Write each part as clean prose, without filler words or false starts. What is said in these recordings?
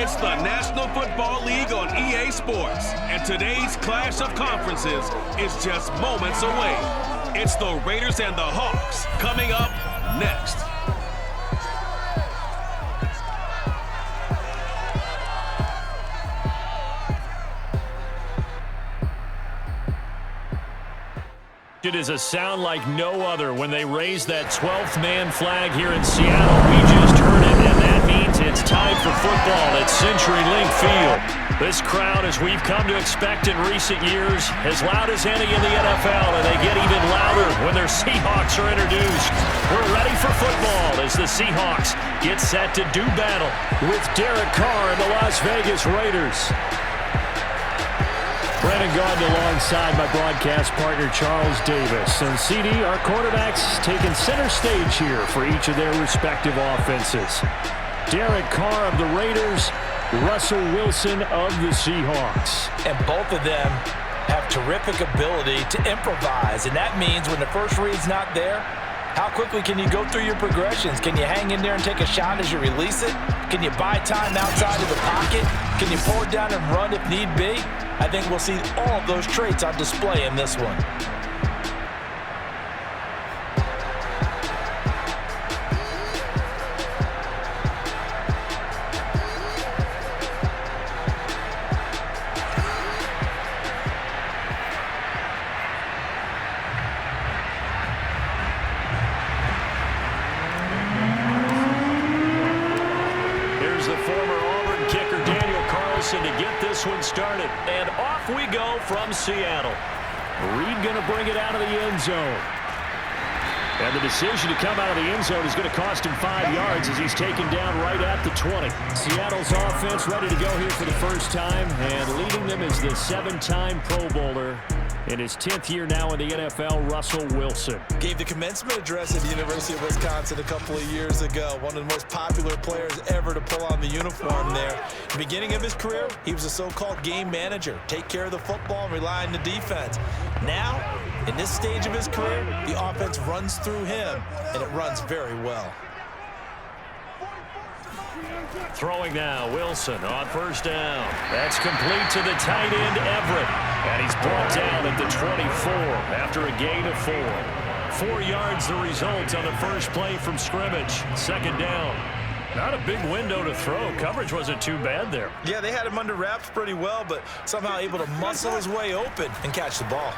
It's the National Football League on EA Sports, and today's clash of conferences is just moments away. It's the Raiders and the Hawks coming up next. It is a sound like no other when they raise that 12th man flag here in Seattle. We just heard it, and that means it's time for football at CenturyLink Field. This crowd, as we've come to expect in recent years, as loud as any in the NFL, and they get even louder when their Seahawks are introduced. We're ready for football as the Seahawks get set to do battle with Derrick Carr and the Las Vegas Raiders. Brandon Gaudin alongside my broadcast partner Charles Davis. And CD, our quarterbacks taking center stage here for each of their respective offenses. Derrick Carr of the Raiders, Russell Wilson of the Seahawks. And both of them have terrific ability to improvise. And that means when the first read's not there, how quickly can you go through your progressions? Can you hang in there and take a shot as you release it? Can you buy time outside of the pocket? Can you pull it down and run if need be? I think we'll see all of those traits on display in this one. To get this one started, and off we go from Seattle. Reed going to bring it out of the end zone. And the decision to come out of the end zone is going to cost him 5 yards as he's taken down right at the 20. Seattle's offense ready to go here for the first time, and leading them is the 7-time Pro Bowler. In his 10th year now in the NFL, Russell Wilson. Gave the commencement address at the University of Wisconsin a couple of years ago. One of the most popular players ever to pull on the uniform there. At the beginning of his career, he was a so-called game manager. Take care of the football and rely on the defense. Now, in this stage of his career, the offense runs through him, and it runs very well. Throwing now, Wilson on first down. That's complete to the tight end, Everett. And he's brought down at the 24 after a gain of 4. 4 yards the result on the first play from scrimmage. Second down. Not a big window to throw. Coverage wasn't too bad there. Yeah, they had him under wraps pretty well, but somehow able to muscle his way open and catch the ball.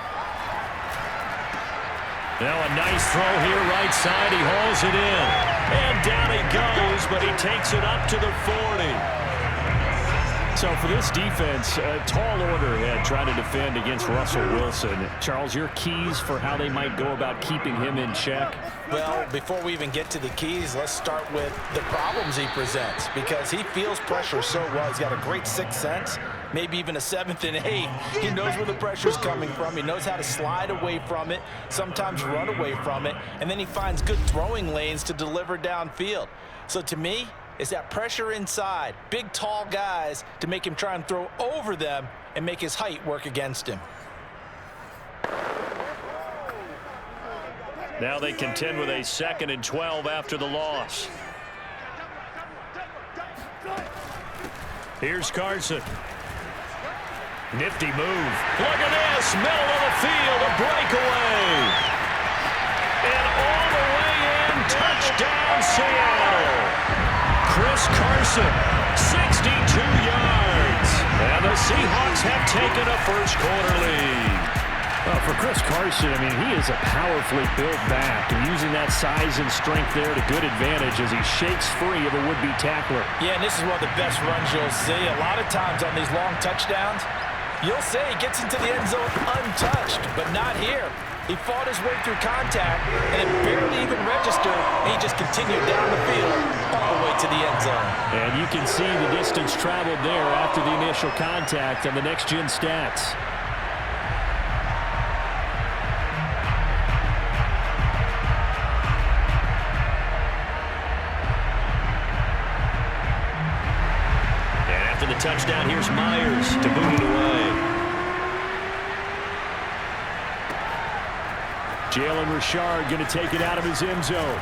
Now a nice throw here, right side. He hauls it in. And down he goes, but he takes it up to the 40. So for this defense, a tall order ahead trying to defend against Russell Wilson. Charles, your keys for how they might go about keeping him in check? Well, before we even get to the keys, let's start with the problems he presents, because he feels pressure so well. He's got a great sixth sense, maybe even a 7th and 8. He knows where the pressure's coming from. He knows how to slide away from it, sometimes run away from it, and then he finds good throwing lanes to deliver downfield. So to me, it's that pressure inside, big, tall guys to make him try and throw over them and make his height work against him. Now they contend with a 2nd and 12 after the loss. Here's Carson. Nifty move. Look at this, middle of the field, a breakaway. And all the way in, touchdown Seattle. Chris Carson, 62 yards. And the Seahawks have taken a first-quarter lead. Well, for Chris Carson, I mean, he is a powerfully built back, and using that size and strength there to good advantage as he shakes free of a would-be tackler. Yeah, and this is one of the best runs you'll see. A lot of times on these long touchdowns, you'll say he gets into the end zone untouched, but not here. He fought his way through contact, and it barely even registered, and he just continued down the field all the way to the end zone. And you can see the distance traveled there after the initial contact on the next-gen stats. And after the touchdown, here's Myers to boot it away. Jalen Richard going to take it out of his end zone.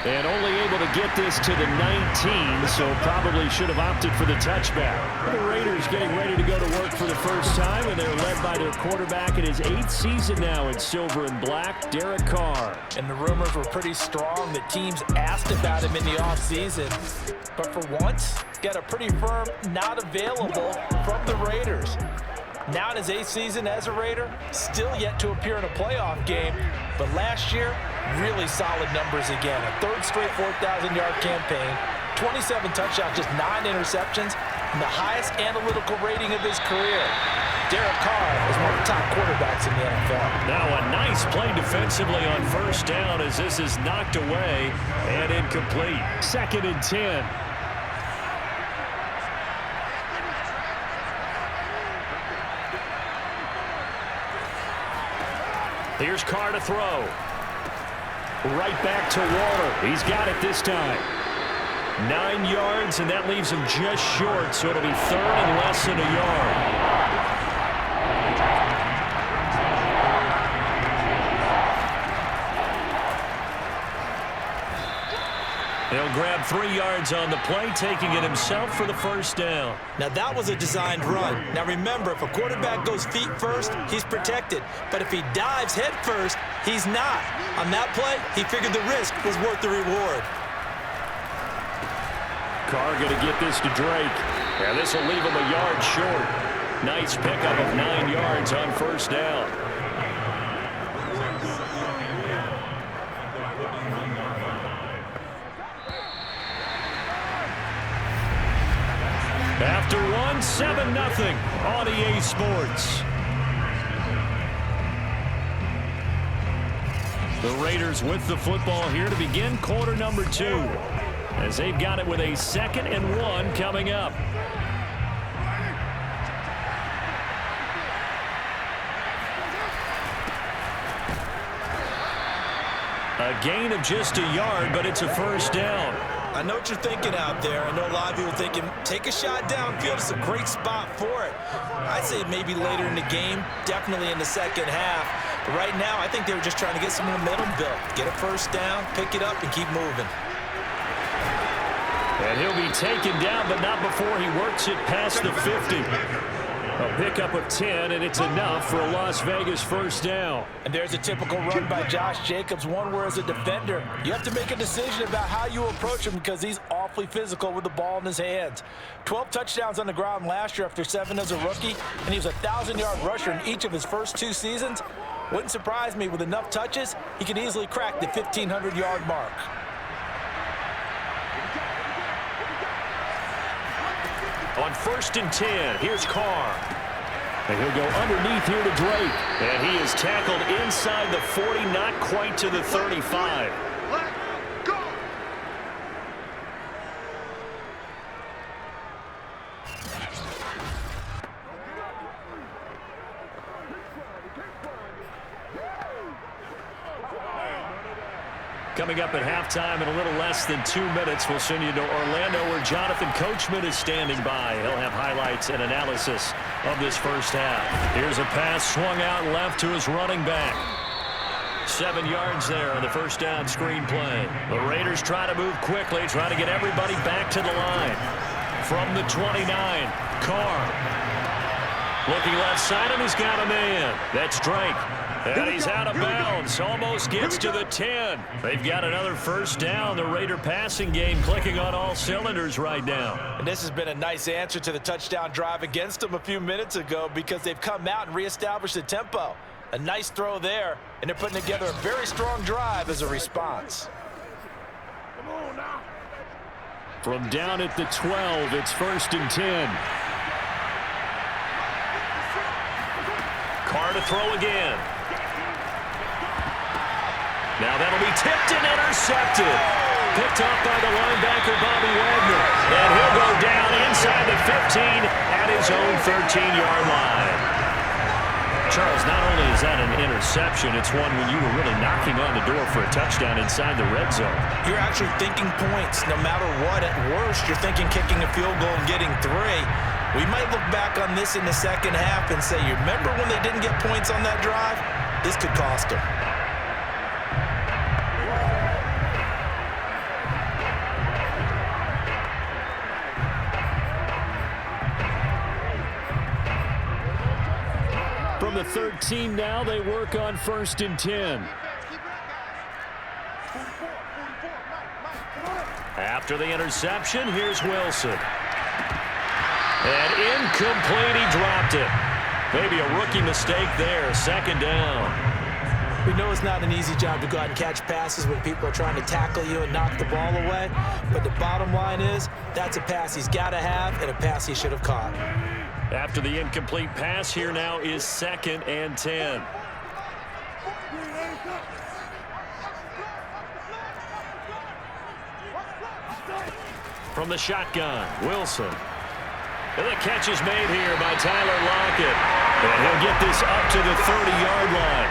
And only able to get this to the 19, so probably should have opted for the touchback. The Raiders getting ready to go to work for the first time, and they're led by their quarterback in his 8th season now in silver and black, Derrick Carr. And the rumors were pretty strong that teams asked about him in the offseason. But for once, got a pretty firm not available from the Raiders. Now in his 8th season as a Raider, still yet to appear in a playoff game. But last year, really solid numbers again. A 3rd straight 4,000-yard campaign, 27 touchdowns, just 9 interceptions, and the highest analytical rating of his career. Derrick Carr is one of the top quarterbacks in the NFL. Now a nice play defensively on first down as this is knocked away and incomplete. 2nd and 10. Here's Carr to throw. Right back to Waller. He's got it this time. 9 yards, and that leaves him just short, so it'll be 3rd and less than a yard. He'll grab 3 yards on the play, taking it himself for the first down. Now that was a designed run. Now remember, if a quarterback goes feet first, he's protected. But if he dives head first, he's not. On that play, he figured the risk was worth the reward. Carr going to get this to Drake. Yeah, this will leave him a yard short. Nice pickup of 9 yards on first down. After one, 7-0 on EA Sports. The Raiders with the football here to begin quarter number 2. As they've got it with a 2nd and 1 coming up. A gain of just a yard, but it's a first down. I know what you're thinking out there. I know a lot of people are thinking, take a shot downfield. It's a great spot for it. I'd say maybe later in the game, definitely in the second half. But right now, I think they were just trying to get some momentum built. Get a first down, pick it up, and keep moving. And he'll be taken down, but not before he works it past the 50. A pickup of 10, and it's enough for a Las Vegas first down. And there's a typical run by Josh Jacobs, one where as a defender, you have to make a decision about how you approach him because he's awfully physical with the ball in his hands. 12 touchdowns on the ground last year after 7 as a rookie, and he was a 1,000-yard rusher in each of his first 2 seasons. Wouldn't surprise me, with enough touches, he could easily crack the 1,500-yard mark. On 1st and 10, here's Carr. And he'll go underneath here to Drake. And he is tackled inside the 40, not quite to the 35. Let's go! Coming up at halftime in a little less than 2 minutes, we'll send you to Orlando where Jonathan Coachman is standing by. He'll have highlights and analysis of this first half. Here's a pass swung out left to his running back. 7 yards there on the first down screen play. The Raiders try to move quickly, trying to get everybody back to the line. From the 29, Carr. Looking left side, and he's got a man. That's Drake. And he's out of bounds. Almost gets to the 10. They've got another first down. The Raider passing game clicking on all cylinders right now. And this has been a nice answer to the touchdown drive against them a few minutes ago because they've come out and reestablished the tempo. A nice throw there, and they're putting together a very strong drive as a response. From down at the 12, it's 1st and 10. Carr to throw again. Now that'll be tipped and intercepted. Picked up by the linebacker, Bobby Wagner. And he'll go down inside the 15 at his own 13-yard line. Charles, not only is that an interception, it's one when you were really knocking on the door for a touchdown inside the red zone. You're actually thinking points no matter what. At worst, you're thinking kicking a field goal and getting 3. We might look back on this in the second half and say, you remember when they didn't get points on that drive? This could cost them. the 13 now. They work on 1st and 10. After the interception, here's Wilson. And incomplete, he dropped it. Maybe a rookie mistake there, 2nd down. We know it's not an easy job to go out and catch passes when people are trying to tackle you and knock the ball away. But the bottom line is, that's a pass he's got to have and a pass he should have caught. After the incomplete pass, here now is 2nd and 10. From the shotgun, Wilson. And the catch is made here by Tyler Lockett. And he'll get this up to the 30-yard line.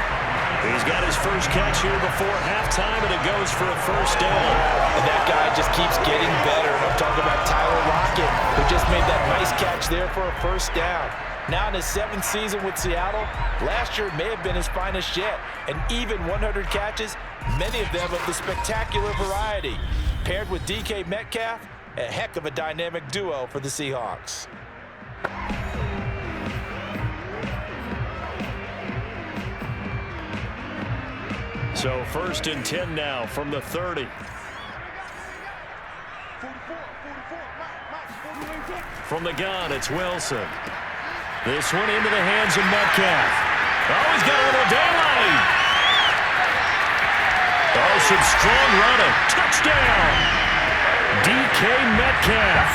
He's got his first catch here before halftime, and it goes for a 1st down. And that guy just keeps getting better. And I'm talking about Tyler Lockett, who just made that nice catch there for a 1st down. Now in his 7th season with Seattle, last year may have been his finest yet. And even 100 catches, many of them of the spectacular variety. Paired with DK Metcalf, a heck of a dynamic duo for the Seahawks. So 1st and 10 now from the 30. From the gun, it's Wilson. This one into the hands of Metcalf. Oh, he's got a little daylight. Oh, some strong running. Touchdown. DK Metcalf,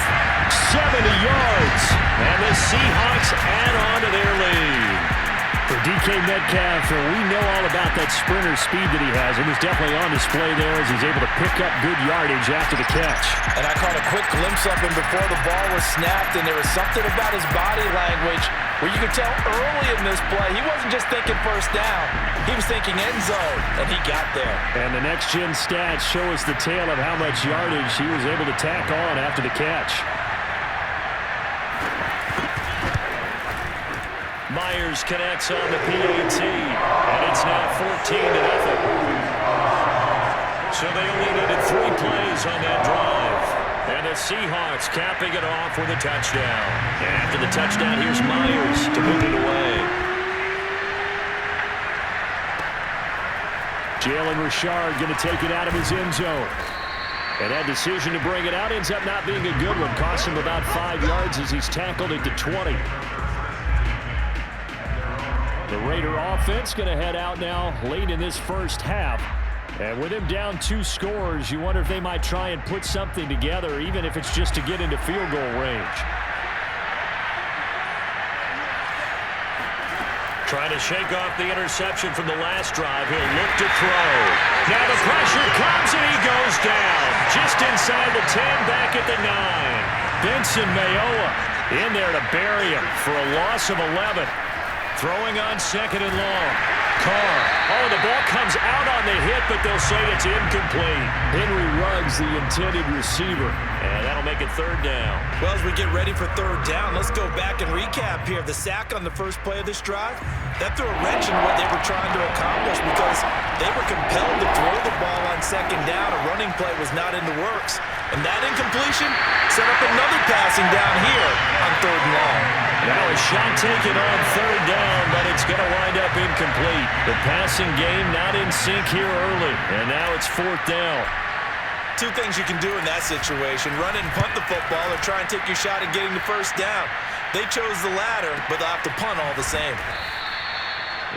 70 yards. And the Seahawks add on to their lead. For DK Metcalf, we know all about that sprinter speed that he has. It was definitely on display there as he's able to pick up good yardage after the catch. And I caught a quick glimpse of him before the ball was snapped, and there was something about his body language where you could tell early in this play he wasn't just thinking 1st down. He was thinking end zone, and he got there. And the next-gen stats show us the tale of how much yardage he was able to tack on after the catch. Myers connects on the PAT, and it's now 14-0. So they only needed 3 plays on that drive. And the Seahawks capping it off with a touchdown. And after the touchdown, here's Myers to move it away. Jalen Richard going to take it out of his end zone. And that decision to bring it out ends up not being a good one. Cost him about 5 yards as he's tackled it to 20. The Raider offense going to head out now late in this 1st half. And with him down 2 scores, you wonder if they might try and put something together, even if it's just to get into field goal range. Trying to shake off the interception from the last drive. He'll look to throw. Now the pressure comes and he goes down. Just inside the 10, back at the 9. Benson Mayowa in there to bury him for a loss of 11. Throwing on 2nd and long. Carr. Oh, the ball comes out on the hit, but they'll say it's incomplete. Henry Ruggs, the intended receiver. And that'll make it 3rd down. Well, as we get ready for 3rd down, let's go back and recap here. The sack on the first play of this drive, that threw a wrench in what they were trying to accomplish because they were compelled to throw the ball on 2nd down. A running play was not in the works. And that incompletion set up another passing down here on 3rd and long. Now a shot taken on 3rd down, but it's going to wind up incomplete. The passing game not in sync here early, and now it's 4th down. 2 things you can do in that situation: run it and punt the football, or try and take your shot at getting the 1st down. They chose the latter, but they'll have to punt all the same.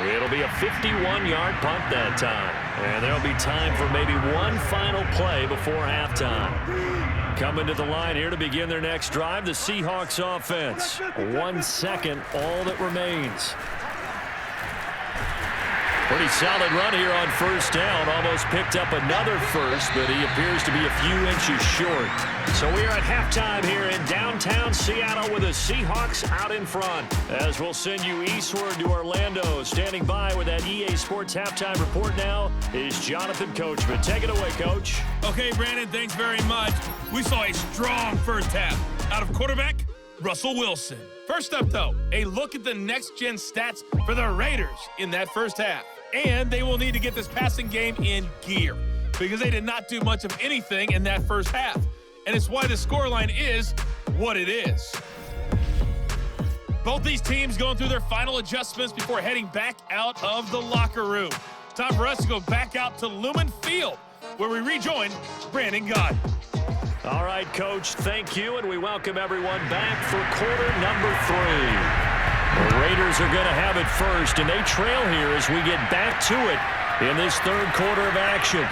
It'll be a 51-yard punt that time, and there'll be time for maybe one final play before halftime. Coming to the line here to begin their next drive, the Seahawks offense. 1 second, all that remains. Pretty solid run here on 1st down. Almost picked up another first, but he appears to be a few inches short. So we are at halftime here in downtown Seattle with the Seahawks out in front. As we'll send you eastward to Orlando. Standing by with that EA Sports halftime report now is Jonathan Coachman. Take it away, Coach. Okay, Brandon, thanks very much. We saw a strong first half out of quarterback Russell Wilson. First up, though, a look at the next-gen stats for the Raiders in that first half. And they will need to get this passing game in gear because they did not do much of anything in that first half. And it's why the scoreline is what it is. Both these teams going through their final adjustments before heading back out of the locker room. Time for us to go back out to Lumen Field, where we rejoin Brandon Gott. All right, Coach, thank you, and we welcome everyone back for quarter number 3. The Raiders are going to have it first, and they trail here as we get back to it in this third quarter of action.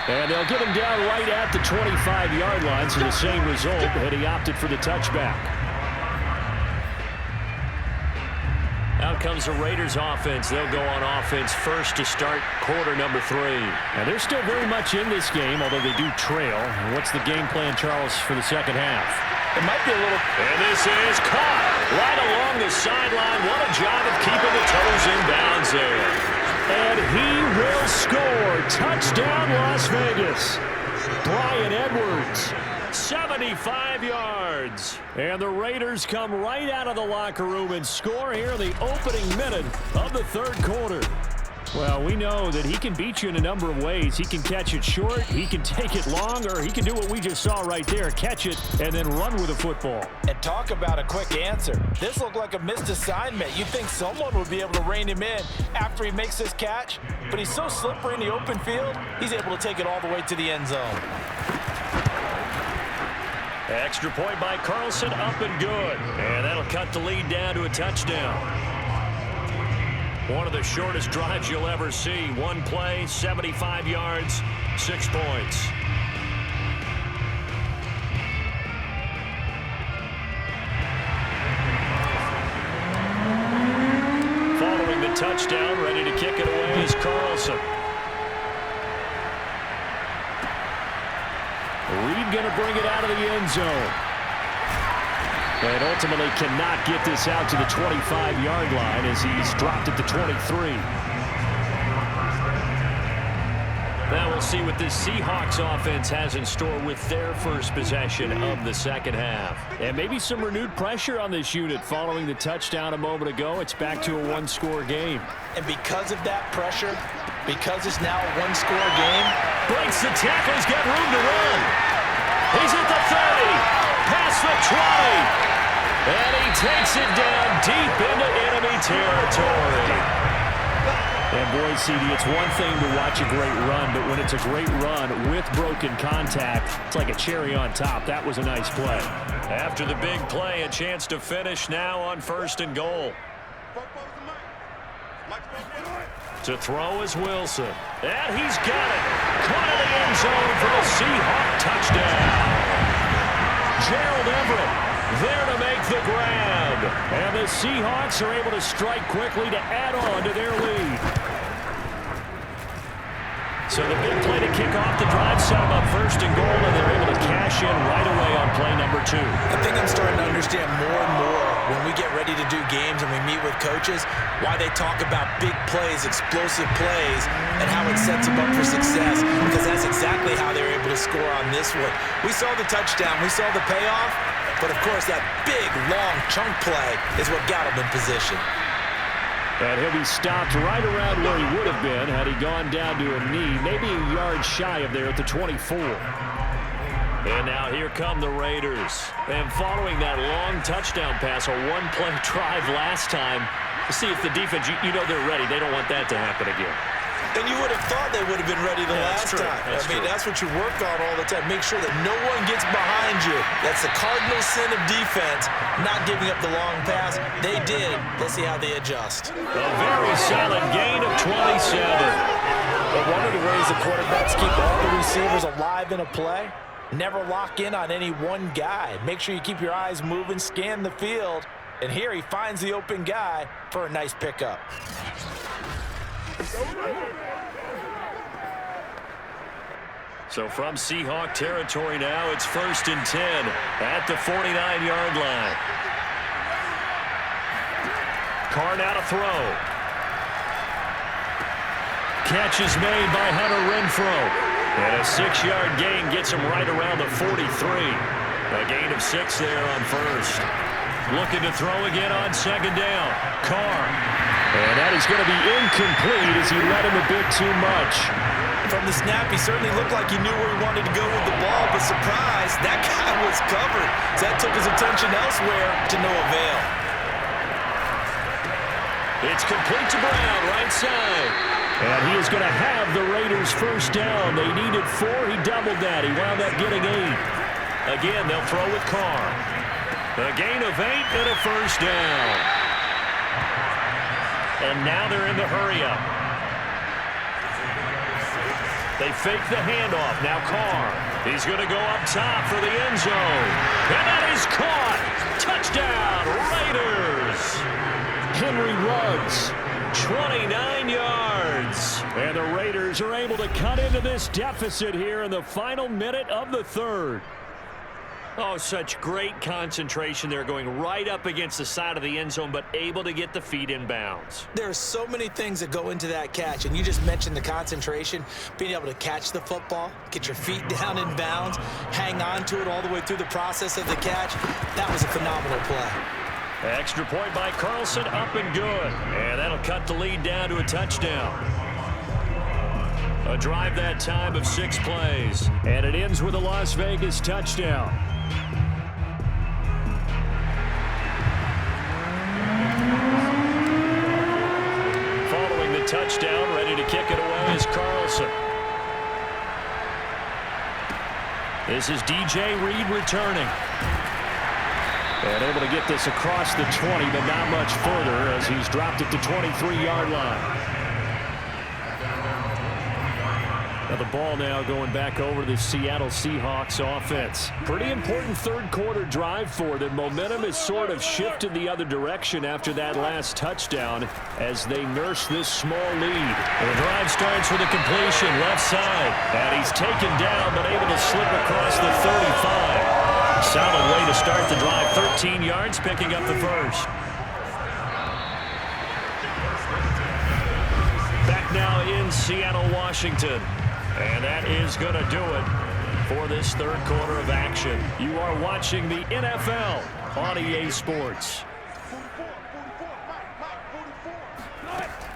And they'll get him down right at the 25-yard line, so the same result, and he opted for the touchback. Out comes the Raiders offense. They'll go on offense first to start quarter number 3. And they're still very much in this game, although they do trail. What's the game plan, Charles, for the second half? It might be a little... And this is Carr right along the sideline. What a job of keeping the toes in bounds there. And he will score. Touchdown, Las Vegas. Bryan Edwards. 75 yards. And the Raiders come right out of the locker room and score here in the opening minute of the third quarter. Well, we know that he can beat you in a number of ways. He can catch it short, he can take it long, or he can do what we just saw right there, catch it and then run with the football. And talk about a quick answer. This looked like a missed assignment. You'd think someone would be able to rein him in after he makes this catch, but he's so slippery in the open field, he's able to take it all the way to the end zone. Extra point by Carlson, up and good. And that'll cut the lead down to a touchdown. One of the shortest drives you'll ever see. One play, 75 yards, 6 points. Following the touchdown, ready to kick it away is Carlson. Reed going to bring it out of the end zone. And ultimately cannot get this out to the 25-yard line as he's dropped at the 23. Now we'll see what this Seahawks offense has in store with their first possession of the second half. And maybe some renewed pressure on this unit following the touchdown a moment ago. It's back to a one-score game. And because of that pressure, because it's now a one-score game, breaks the tackle. He's got room to run. He's at the 30, past the 20. And he takes it down deep into enemy territory. And boy, CD, it's one thing to watch a great run, but when it's a great run with broken contact, it's like a cherry on top. That was a nice play. After the big play, a chance to finish now on 1st and goal. To throw is Wilson. And he's got it. Caught in the end zone for the Seahawk touchdown. Gerald Everett there to make the grab. And the Seahawks are able to strike quickly to add on to their lead. So the big play to kick off the drive set them up 1st and goal, and they're able to cash in right away on play number 2. I think I'm starting to understand more and more when we get ready to do games and we meet with coaches why they talk about big plays, explosive plays, and how it sets them up for success, because that's exactly how they're able to score on this one. We saw the touchdown, we saw the payoff, but of course that big, long chunk play is what got him in position. And he'll be stopped right around where he would have been had he gone down to a knee, maybe a yard shy of there at the 24. And now here come the Raiders. And following that long touchdown pass, a one-play drive last time, to see if the defense, you know they're ready. They don't want that to happen again. And you would have thought they would have been ready the last time. That's what you work on all the time. Make sure that no one gets behind you. That's the cardinal sin of defense, not giving up the long pass. They did. Let's see how they adjust. A very solid gain of 27. But one of the ways the quarterbacks keep all the receivers alive in a play, never lock in on any one guy. Make sure you keep your eyes moving, scan the field. And here he finds the open guy for a nice pickup. So from Seahawk territory now, it's 1st and 10 at the 49-yard line. Carr now to throw. Catch is made by Hunter Renfrow. And a 6-yard gain gets him right around the 43. A gain of 6 there on 1st. Looking to throw again on 2nd down. Carr. And that is going to be incomplete as he led him a bit too much. From the snap, he certainly looked like he knew where he wanted to go with the ball, but surprise, that guy was covered. So that took his attention elsewhere to no avail. It's complete to Brown, right side. And he is going to have the Raiders first down. They needed 4. He doubled that. He wound up getting 8. Again, they'll throw with Carr. A gain of 8 and a first down. And now they're in the hurry-up. They fake the handoff. Now Carr. He's going to go up top for the end zone. And that is caught. Touchdown, Raiders. Henry Ruggs. 29 yards. And the Raiders are able to cut into this deficit here in the final minute of the third. Oh, such great concentration. They're going right up against the side of the end zone, but able to get the feet in bounds. There are so many things that go into that catch, and you just mentioned the concentration, being able to catch the football, get your feet down in bounds, hang on to it all the way through the process of the catch. That was a phenomenal play. Extra point by Carlson, up and good. And that'll cut the lead down to a touchdown. A drive that time of 6 plays. And it ends with a Las Vegas touchdown. Following the touchdown, ready to kick it away is Carlson. This is DJ Reed returning. And able to get this across the 20, but not much further as he's dropped it to 23-yard line. Now the ball now going back over to the Seattle Seahawks offense. Pretty important third quarter drive for them. Momentum has sort of shifted the other direction after that last touchdown as they nurse this small lead. The drive starts with a completion left side. And he's taken down but able to slip across the 35. Solid way to start the drive. 13 yards, picking up the first. Back now in Seattle, Washington. And that is going to do it for this third quarter of action. You are watching the NFL on EA Sports.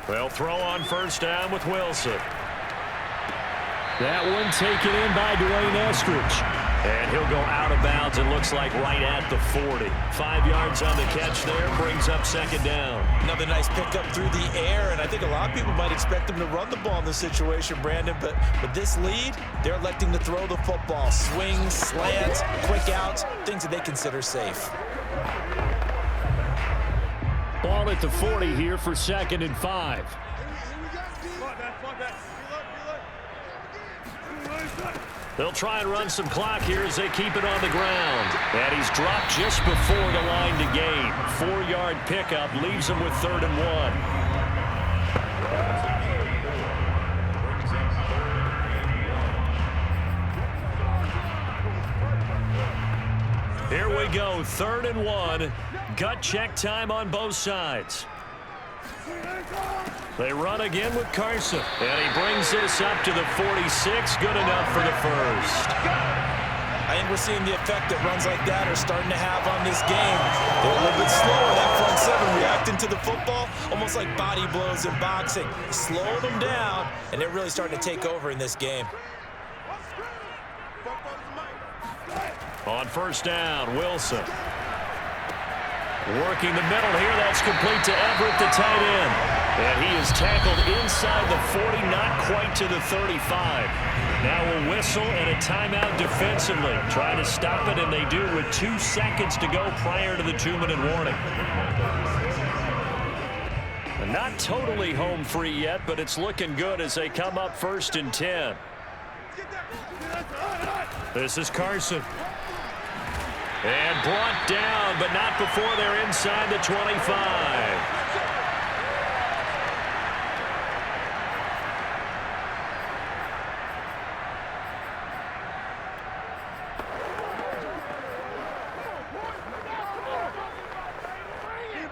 They'll throw on first down with Wilson. That one taken in by Dwayne Eskridge. And he'll go out of bounds, it looks like right at the 40. 5 yards on the catch there, brings up second down. Another nice pickup through the air, and I think a lot of people might expect them to run the ball in this situation, Brandon, but with this lead, they're electing to throw the football. Swings, slants, quick outs, things that they consider safe. Ball at the 40 here for 2nd and 5. They'll try and run some clock here as they keep it on the ground. And he's dropped just before the line to gain. 4-yard pickup leaves him with 3rd and 1. Here we go, 3rd and 1. Gut check time on both sides. They run again with Carson. And he brings this up to the 46. Good enough for the first. I think we're seeing the effect that runs like that are starting to have on this game. They're a little bit slower, that front 7, reacting to the football, almost like body blows in boxing. Slow them down, and they're really starting to take over in this game. On first down, Wilson. Working the middle here. That's complete to Everett, the tight end. And he is tackled inside the 40, not quite to the 35. Now a whistle and a timeout defensively. Trying to stop it, and they do with 2 seconds to go prior to the 2-minute warning. Not totally home free yet, but it's looking good as they come up 1st and 10. This is Carson. And brought down, but not before they're inside the 25.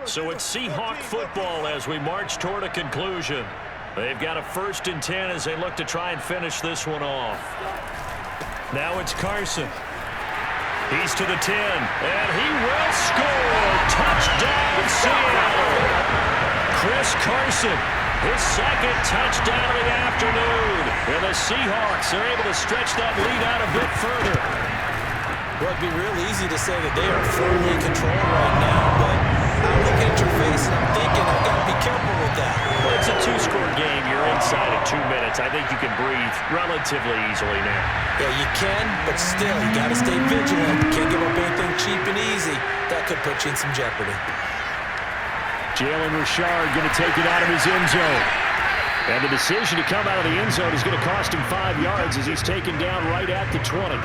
So it's Seahawk football as we march toward a conclusion. They've got a 1st and 10 as they look to try and finish this one off. Now it's Carson. He's to the 10, and he will score. Touchdown, Seattle. Chris Carson, his 2nd touchdown of the afternoon. And the the Seahawks are able to stretch that lead out a bit further. Well, it'd be real easy to say that they are firmly in control right now, but I'm looking at your face and I'm thinking I've got to be careful with that. Well, it's a two-score game. You're inside of 2 minutes. I think you can breathe relatively easily now. Yeah, you can, but still, you got to stay vigilant. Can't give up anything cheap and easy. That could put you in some jeopardy. Jalen Richard going to take it out of his end zone. And the decision to come out of the end zone is going to cost him 5 yards as he's taken down right at the 20.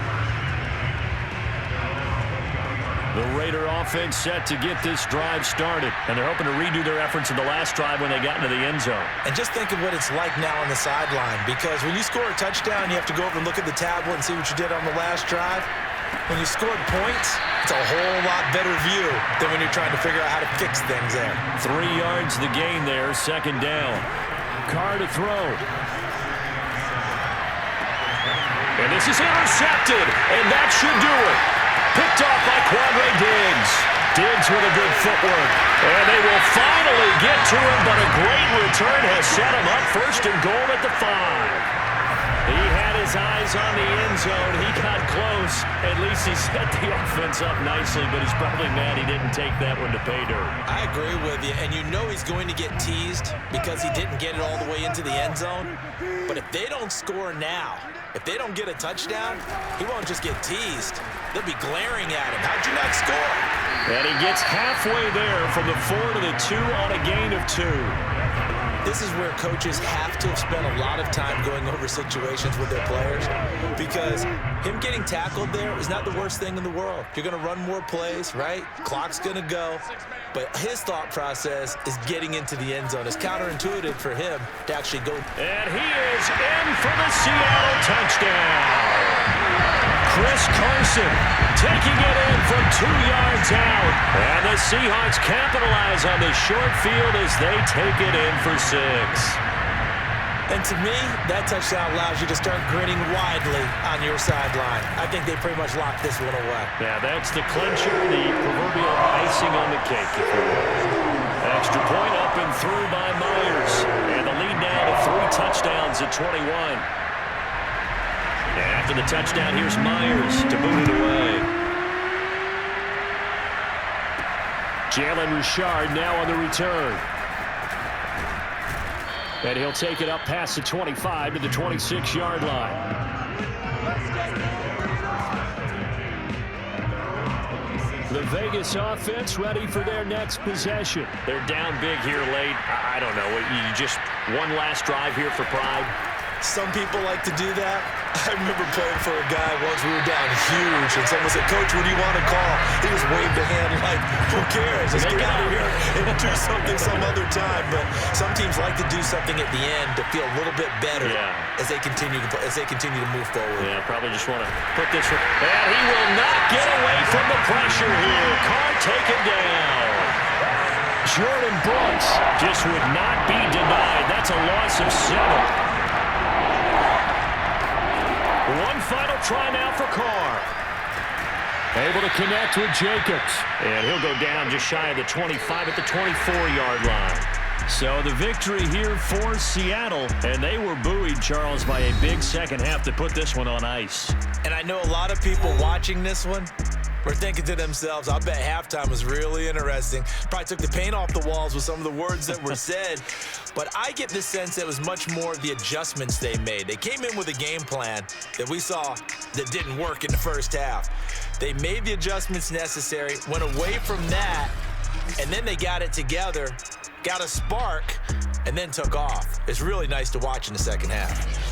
The Raider offense set to get this drive started, and they're hoping to redo their efforts in the last drive when they got into the end zone. And just think of what it's like now on the sideline, because when you score a touchdown, you have to go over and look at the tablet and see what you did on the last drive. When you scored points, it's a whole lot better view than when you're trying to figure out how to fix things there. 3 yards the gain there, second down. Carr to throw. And this is intercepted, and that should do it. Picked off by Quandre Diggs. Diggs with a good footwork. And they will finally get to him, but a great return has set him up first and goal at the 5. He had his eyes on the end zone. He got close. At least he set the offense up nicely, but he's probably mad he didn't take that one to pay dirt. I agree with you, and you know he's going to get teased because he didn't get it all the way into the end zone. But if they don't score now, if they don't get a touchdown, he won't just get teased. They'll be glaring at him. How'd you not score? And he gets halfway there from the 4 to the 2 on a gain of 2. This is where coaches have to have spent a lot of time going over situations with their players, because him getting tackled there is not the worst thing in the world. You're going to run more plays, right? Clock's going to go. But his thought process is getting into the end zone. It's counterintuitive for him to actually go. And he is in for the Seattle touchdown. Chris Carson taking it in from 2 yards out. And the Seahawks capitalize on the short field as they take it in for 6. And to me, that touchdown allows you to start grinning widely on your sideline. I think they pretty much locked this one away. Yeah, that's the clincher, the proverbial icing on the cake, if you will. Extra point up and through by Myers. And the lead now to 3 touchdowns at 21. And after the touchdown, here's Myers to boot it away. Jalen Richard now on the return. And he'll take it up past the 25 to the 26-yard line. The Vegas offense ready for their next possession. They're down big here late. I don't know. You just one last drive here for pride. Some people like to do that. I remember playing for a guy once. We were down huge, and someone said, "Coach, what do you want to call?" He just waved a hand like, "Who cares? Let's get out of here and do something some other time." But some teams like to do something at the end to feel a little bit better as they continue to move forward. Yeah, probably just want to put this. And he will not get away from the pressure here. Carr taken down. Jordan Brooks just would not be denied. That's a loss of 7. One final try now for Carr. Able to connect with Jacobs. And he'll go down just shy of the 25 at the 24-yard line. So the victory here for Seattle. And they were buoyed, Charles, by a big second half to put this one on ice. And I know a lot of people watching this one were thinking to themselves, I bet halftime was really interesting. Probably took the paint off the walls with some of the words that were said. But I get the sense that it was much more the adjustments they made. They came in with a game plan that we saw that didn't work in the first half. They made the adjustments necessary, went away from that, and then they got it together, got a spark, and then took off. It's really nice to watch in the second half.